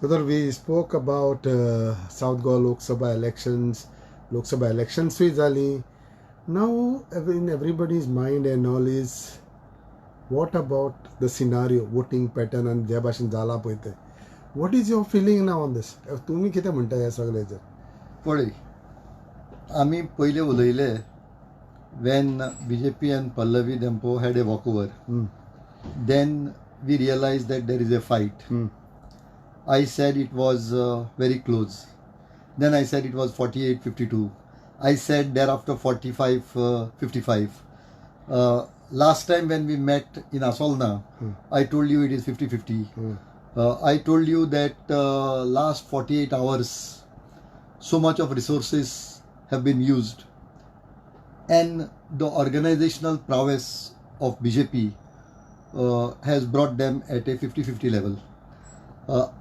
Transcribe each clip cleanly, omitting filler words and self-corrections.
Whether we spoke about South Goa Loksabha elections zali. Now in everybody's mind and all is what about the scenario, voting pattern and ज्या भाशेन जाला पळय तें. What is your feeling now on this? तुमी कितें म्हणटा ह्या सगळ्याचेर? पळय, आमी पयले उलयले when BJP and Pallavi Dempo had a walkover. Then we realized that there is a fight. I said it was very close. Then I said it was 48-52. I said thereafter 45-55. Last time when we met in Asolna, I told you it is 50-50. I told you that last 48 hours, so much of resources have been used, and the organizational prowess of BJP has brought them at a 50-50 level.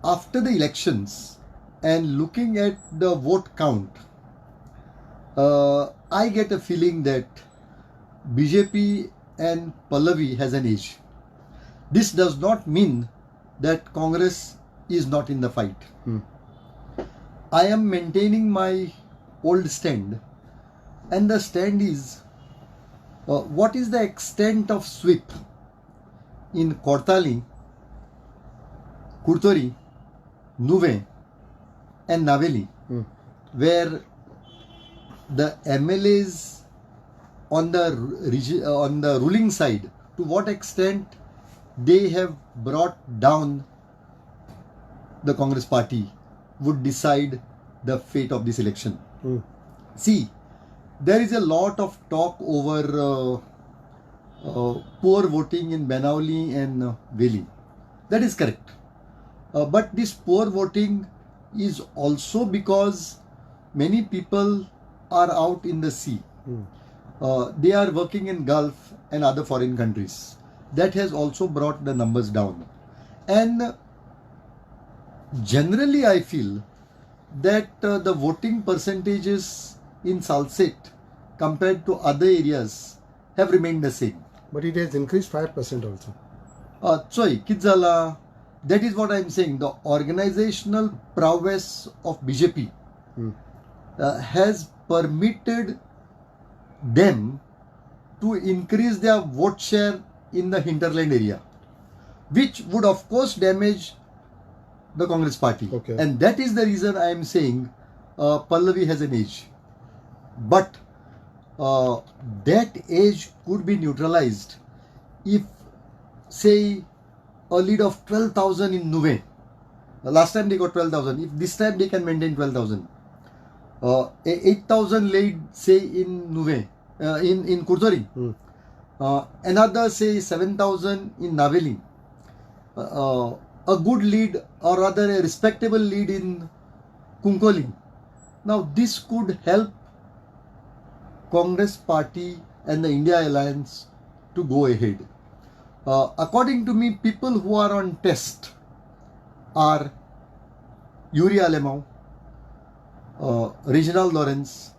After the elections and looking at the vote count, I get a feeling that BJP and Pallavi has an edge. This does not mean that Congress is not in the fight. I am maintaining my old stand, and the stand is what is the extent of sweep in Kortali, Kurtori, Nuve and Naveli, where the MLAs on the ruling side, to what extent they have brought down the Congress party would decide the fate of this election. See, there is a lot of talk over poor voting in Benauli and Veli. That is correct. But this poor voting is also because many people are out in the sea. They are working in Gulf and other foreign countries. That has also brought the numbers down. And generally I feel that the voting percentages in Salsette compared to other areas have remained the same. But it has increased 5% also. Kidzala, that is what I am saying. The organizational prowess of BJP has permitted them to increase their vote share in the hinterland area, which would of course damage the Congress party. Okay. And that is the reason I am saying Pallavi has an edge. But that edge could be neutralized if, say, a lead of 12,000 in Nuve. Last time they got 12,000. If this time they can maintain 12,000. 8,000 lead, say, in Nuve, in Kurtori. Another, say, 7,000 in Naveli. A good lead, or rather a respectable lead in Kunkoli. Now this could help Congress party and the India Alliance to go ahead. According to me, people who are on test are Yuri Alemão, Reginald Lawrence,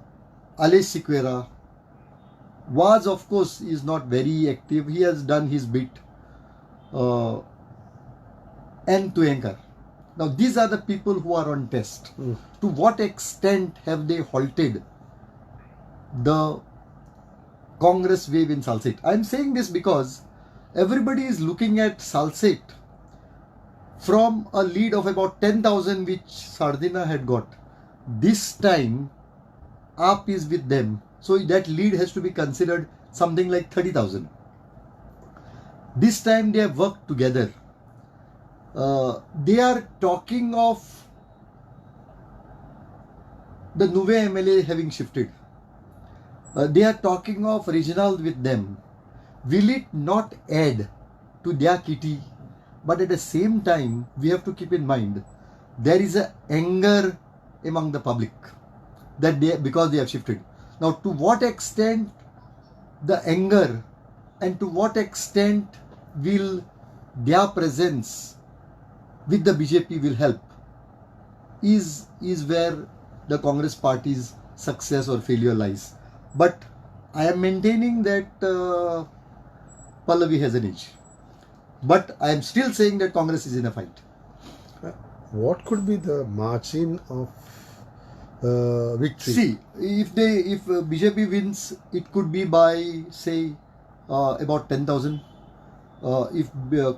Alex Siqueira. Vaz, of course, is not very active. He has done his bit. And Tuenkar. Now these are the people who are on test. To what extent have they halted the Congress wave in Salsette? I am saying this because everybody is looking at Salsette from a lead of about 10,000 which Sardina had got. This time AAP is with them, so that lead has to be considered something like 30,000. This time they have worked together. They are talking of the Nuve MLA having shifted. They are talking of Reginald with them. Will it not add to their kitty? But at the same time, we have to keep in mind there is a anger among the public that because they have shifted. Now, to what extent the anger and to what extent will their presence with the BJP will help is where the Congress party's success or failure lies. But I am maintaining that Pallavi has an edge. But I am still saying that Congress is in a fight. what could be the margin of victory? See, if BJP wins, it could be by say about 10,000. If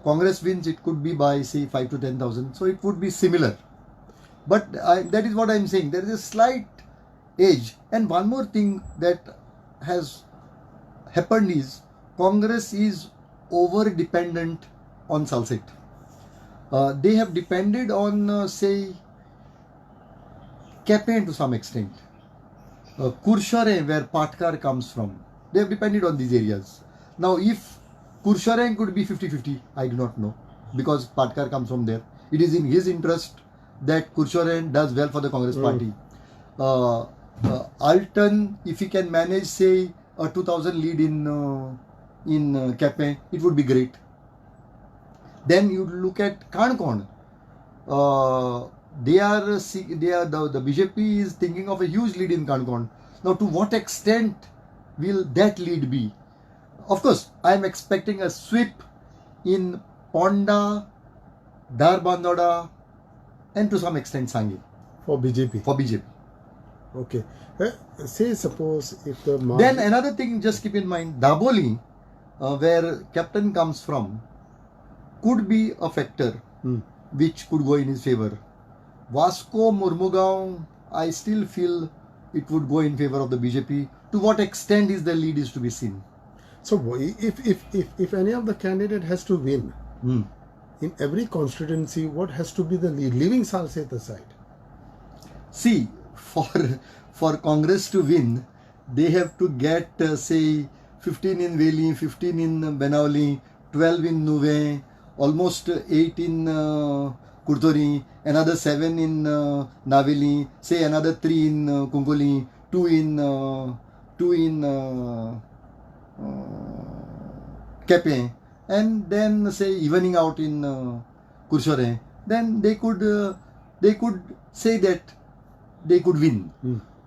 Congress wins, it could be by say 5 to 10,000. So it would be similar. But that is what I am saying. There is a slight edge. And one more thing that has happened is Congress is over dependent on Salset. They have depended on say Capaign to some extent. Kurshare, where Patkar comes from, they have depended on these areas. Now, if Kurshare could be 50-50, I do not know, because Patkar comes from there. It is in his interest that Kurshare does well for the Congress party. Alton, if he can manage, say, a 2,000 lead in Capaign, it would be great. Then you look at Kankon. The BJP is thinking of a huge lead in Kankon. Now, to what extent will that lead be? Of course, I am expecting a sweep in Ponda, Darbandada, and to some extent Sanghi. For BJP? For BJP. Okay. Say suppose if the... Then another thing, just keep in mind, Daboli, where Captain comes from, could be a factor which could go in his favor. Vasco, Murmugaon, I still feel it would go in favor of the BJP. To what extent is the lead is to be seen. So if any of the candidate has to win, in every constituency, what has to be the lead, leaving Salset aside? See, for Congress to win, they have to get say 15 in Veli, 15 in Benauli, 12 in Nuve, almost 8 in Kurtori, another 7 in Naveli, say another 3 in Kunkuli, 2 in Kepe, and then say evening out in Kurshore, then they could say that they could win.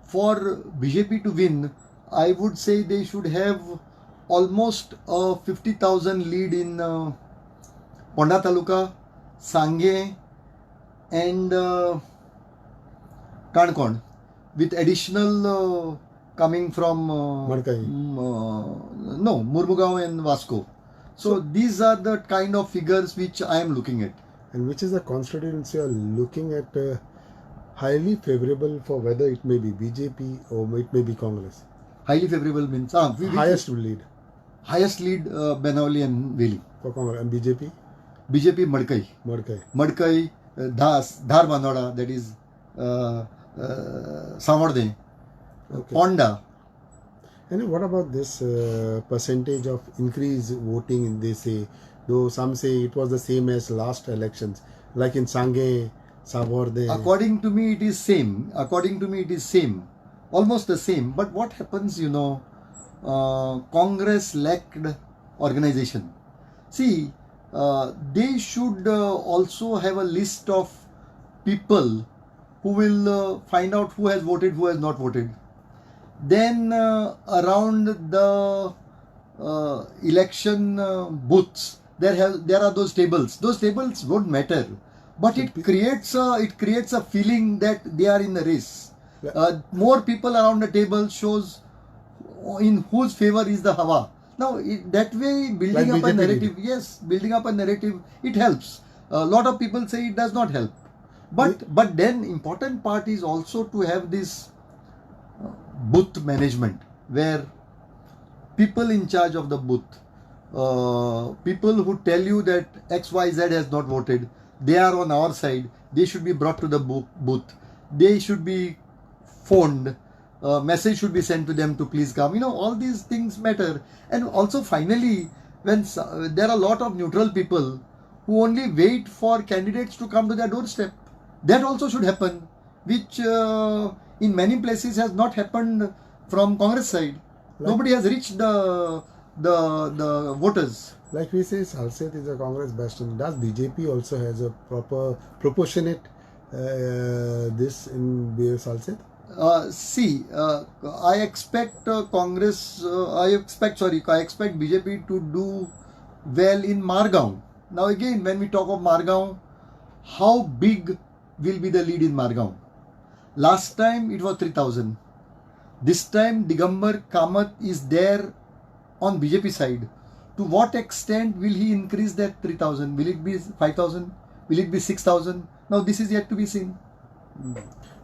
For BJP to win, I would say they should have almost a 50,000 lead in Ponda Taluka, Sanghe, and Kankon, with additional coming from Murmugaon and Vasco. So these are the kind of figures which I am looking at. And which is the constituency you are looking at highly favorable for whether it may be BJP or it may be Congress? Highly favorable means highest lead. Highest lead Benauli and Veli. For Congress. And BJP? BJP Madkai, Dhar Bandwada, that is Samarde, Ponda. And what about this percentage of increase voting? They say, though some say it was the same as last elections, like in Sanghe, Savorde. According to me, it is same. Almost the same. But what happens, Congress lacked organization. See, they should also have a list of people who will find out who has voted, who has not voted. Then around the election booths, there are those tables. Those tables won't matter, but it creates a feeling that they are in the race. More people around the table shows in whose favor is the hawa. Now that way, building up a narrative, it helps. A lot of people say it does not help, but then important part is also to have this booth management, where people in charge of the booth, people who tell you that XYZ has not voted, they are on our side, they should be brought to the booth, they should be phoned, message should be sent to them to please come. All these things matter. And also finally, when there are a lot of neutral people who only wait for candidates to come to their doorstep, that also should happen, which in many places has not happened from Congress side. Nobody has reached the voters. Like we say, Salset is a Congress bastion. Does BJP also has a proper proportionate this in Salset? I expect BJP to do well in Margaon. Now again, when we talk of Margaon, how big will be the lead in Margao. Last time it was 3,000. This time Digambar Kamath is there on BJP side. To what extent will he increase that 3,000? Will it be 5,000? Will it be 6,000? Now this is yet to be seen.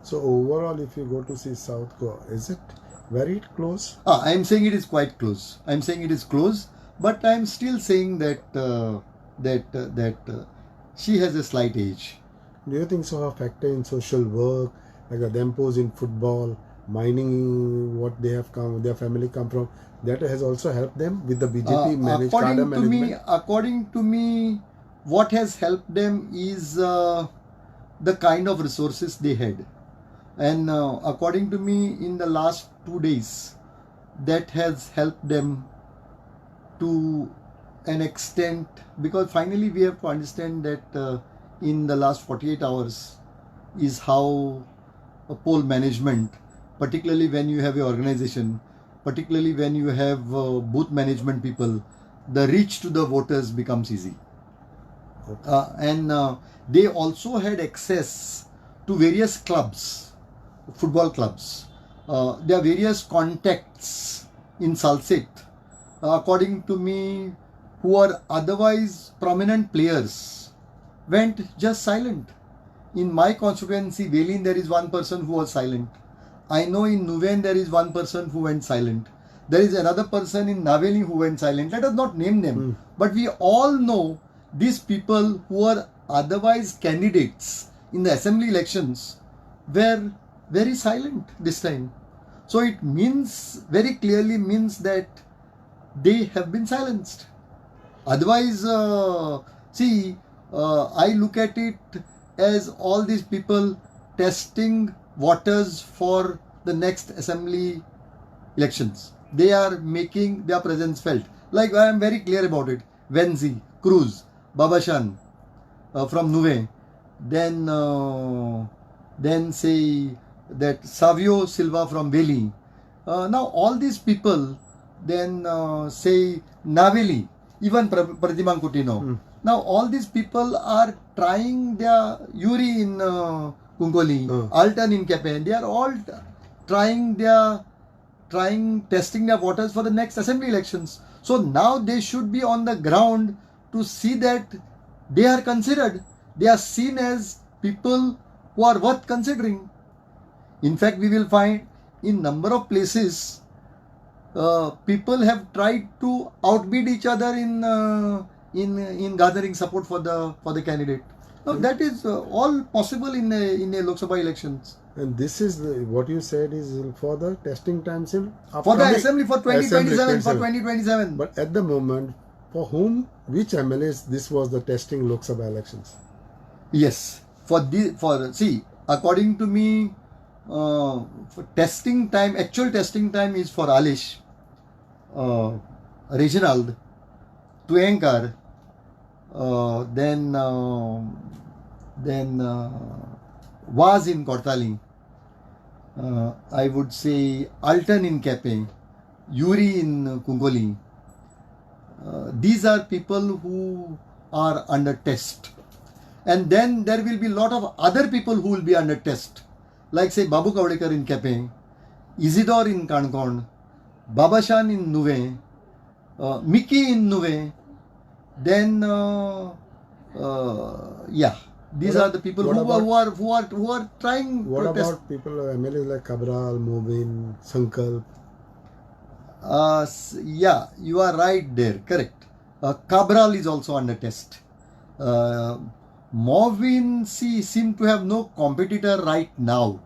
So overall, if you go to see South Goa, is it very close? I am saying it is quite close. I am saying it is close, but I am still saying that she has a slight edge. Do you think so? A factor in social work, like the dempos in football, mining, what they have come, their family come from, that has also helped them with the BJP management. According to me, what has helped them is the kind of resources they had, and according to me, in the last 2 days, that has helped them to an extent, because finally we have to understand that in the last 48 hours is how a poll management, particularly when you have an organization, particularly when you have booth management people, the reach to the voters becomes easy. Okay. And they also had access to various clubs, football clubs. There are various contacts in Salsit, according to me, who are otherwise prominent players, went just silent. In my constituency, Velin, there is one person who was silent. I know in Nuven there is one person who went silent. There is another person in Naveli who went silent. Let us not name them. But we all know these people who are otherwise candidates in the assembly elections were very silent this time. So it means, very clearly means that they have been silenced. Otherwise, I look at it as all these people testing waters for the next assembly elections. They are making their presence felt. Like I am very clear about it. Venzi, Cruz, Babashan from Nuve, then say that Savio Silva from Veli. Now all these people, then say Naveli, even Pratimang Coutinho. Now all these people are trying their Yuri in Kungoli, Alton in Kepen. They are all testing their waters for the next assembly elections. So now they should be on the ground to see that they are considered. They are seen as people who are worth considering. In fact, we will find in number of places, people have tried to outbid each other in gathering support for the candidate. Now that is all possible in a Lok Sabha elections. And this is what you said is for the testing times for the assembly for 2027. But at the moment, for whom, which MLAs this was the testing Lok Sabha elections? Yes, according to me, for testing time, actual testing time is for Alish, Reginald, Tuenkar, then was in Kortali, I would say Alton in Kepe, Yuri in Kungoli. These are people who are under test. And then there will be a lot of other people who will be under test. Like say Babu Kavdekar in Kepe, Isidore in Kankon, Babashan in Nuve, Mickey in Nuve, then these are the people who are trying. What to test. about people, MLAs like Cabral, Movin, Sankalp? You are right there, correct. Cabral is also under test. Movin seem to have no competitor right now,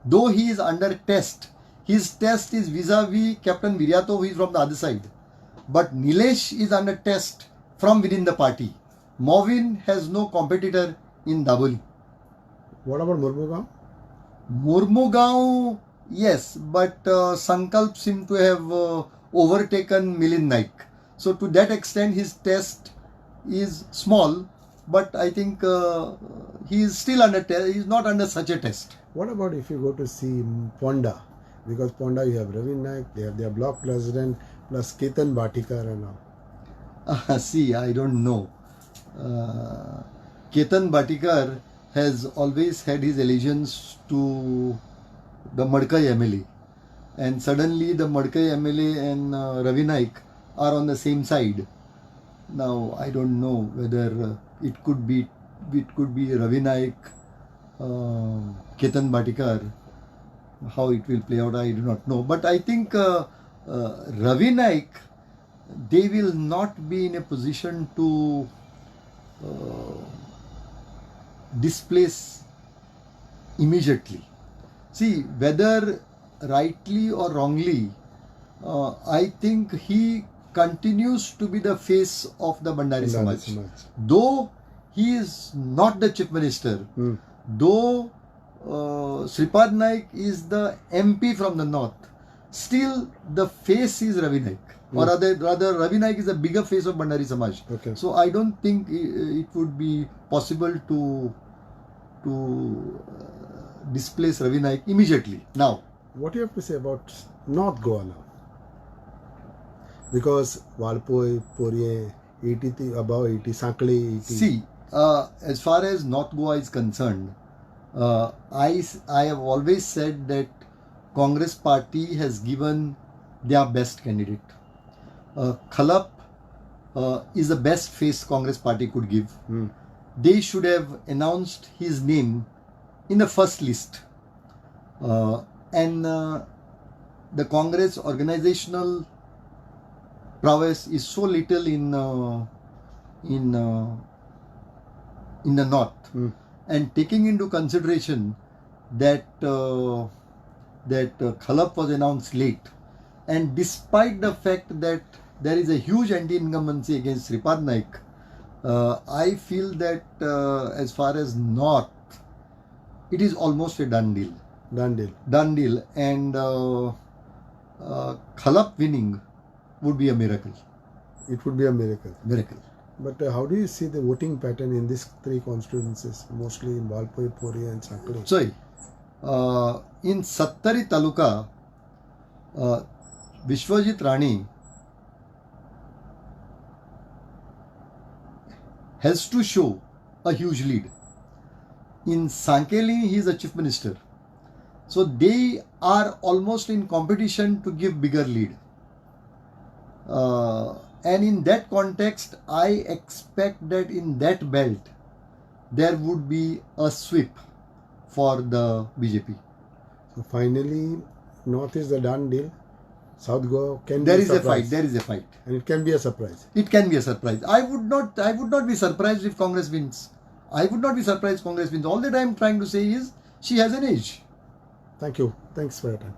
though he is under test. His test is vis-a-vis Captain Viryato, who is from the other side. But Nilesh is under test from within the party. Movin has no competitor in Daboli. What about Murmugaon? Murmugaon, yes, but Sankalp seem to have overtaken Milind Naik. So to that extent, his test is small, but I think he is still under test. He is not under such a test. What about if you go to see Ponda? Because Ponda, you have Ravi Naik, they have their block president, plus Ketan Bhatikar and all. I don't know. Ketan Bhatikar has always had his allegiance to the Madkai MLA, and suddenly the Madkai MLA and Ravi Naik are on the same side. Now I don't know whether it could be Ravi Naik, Ketan Bhatikar. How it will play out, I do not know. But I think Ravi Naik, they will not be in a position to displace immediately. See, whether rightly or wrongly, I think he continues to be the face of the Bandari Samaj. Though he is not the chief minister, though Sripad Naik is the MP from the north, still the face is Ravi Naik. Or rather Ravi Naik is the bigger face of Bandari Samaj. Okay. So I don't think it would be possible to displace Ravi Naik immediately. Now, what do you have to say about North Goa now? Because Valpoi, Porye, 80, above 80, Sakli, 80. See, as far as North Goa is concerned, I have always said that Congress party has given their best candidate. Khalap is the best face Congress party could give. They should have announced his name in the first list. And the Congress organizational prowess is so little in the north. And taking into consideration that Khalap was announced late, and despite the fact that there is a huge anti-incumbency against Sripad Naik, I feel that as far as north, it is almost a done deal. Done deal. And Khalap winning would be a miracle. It would be a miracle. Miracle. But how do you see the voting pattern in these three constituencies, mostly in Valpoi, Porye and Sakli? Sorry, in Sattari Taluka, Vishwajit Rani has to show a huge lead. In Sankeli, he is a chief minister. So they are almost in competition to give bigger lead. And in that context, I expect that in that belt, there would be a sweep for the BJP. So finally, North is the done deal. South Goa can There be is a a surprise. fight. There is a fight. And it can be a surprise. It can be a surprise. I would not be surprised if Congress wins. I would not be surprised if Congress wins. All that I am trying to say is she has an edge. Thank you. Thanks for your time.